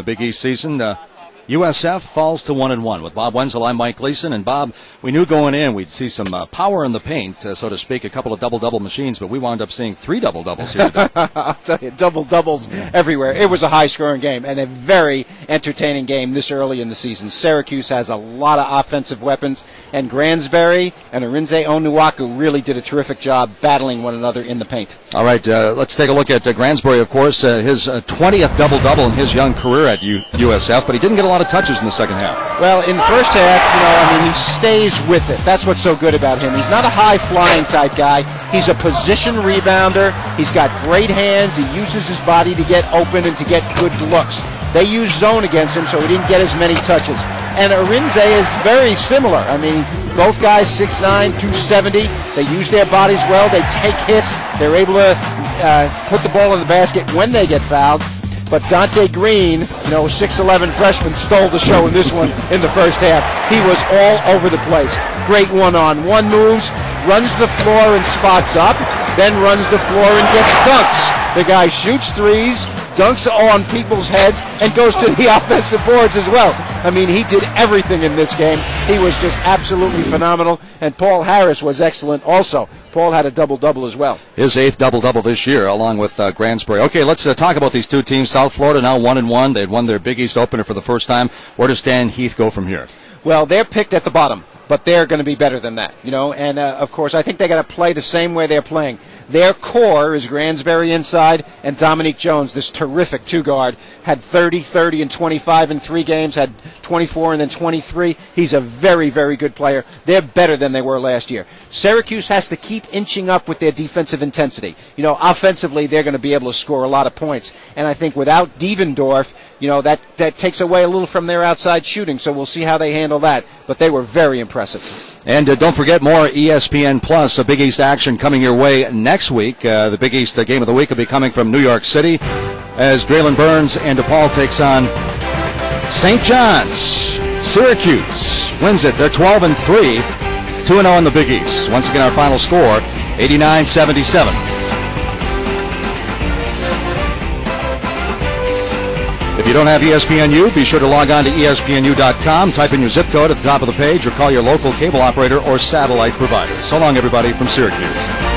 The Big East season, USF falls to 1-1 with Bob Wenzel. I'm Mike Gleason, and Bob, we knew going in we'd see some power in the paint, so to speak, a couple of double-double machines, but we wound up seeing 3 double-doubles here today. I'll tell you, double-doubles everywhere. It was a high-scoring game and a very entertaining game this early in the season. Syracuse has a lot of offensive weapons, and Gransbury and Arinze Onuaku really did a terrific job battling one another in the paint. All right, let's take a look at Gransbury, of course, his 20th double-double in his young career at USF, but he didn't get a lot of touches in the second half. Well, in the first half, he stays with it. That's what's so good about him. He's not a high-flying type guy. He's a position rebounder. He's got great hands. He uses his body to get open and to get good looks. They used zone against him, so he didn't get as many touches. And Arinze is very similar. I mean, both guys 6'9", 270. They use their bodies well. They take hits. They're able to put the ball in the basket when they get fouled. But Dante Green, 6'11" freshman, stole the show in this one in the first half. He was all over the place. Great one-on-one moves, runs the floor and spots up, then runs the floor and gets dunks. The guy shoots threes, dunks on people's heads, and goes to the offensive boards as well. I mean, he did everything in this game. He was just absolutely phenomenal, and Paul Harris was excellent also. Paul had a double-double as well. His 8th double-double this year, along with Gransbury. Okay, let's talk about these two teams. South Florida now 1-1. They'd won their Big East opener for the first time. Where does Dan Heath go from here? Well, they're picked at the bottom, but they're going to be better than that, And, of course, I think they got to play the same way they're playing. Their core is Gransbury inside, and Dominique Jones, this terrific two-guard, had 30, 30, and 25 in 3 games, had 24 and then 23. He's a very, very good player. They're better than they were last year. Syracuse has to keep inching up with their defensive intensity. Offensively, they're going to be able to score a lot of points. And I think without Devendorf, that takes away a little from their outside shooting, so we'll see how they handle that. But they were very impressive. And don't forget more ESPN Plus, a Big East action coming your way next week. The Big East game of the week will be coming from New York City as Draylon Burns and DePaul takes on St. John's. Syracuse wins it. They're 12-3, 2-0 in the Big East. Once again, our final score, 89-77. If you don't have ESPNU, be sure to log on to ESPNU.com, type in your zip code at the top of the page, or call your local cable operator or satellite provider. So long, everybody, from Syracuse.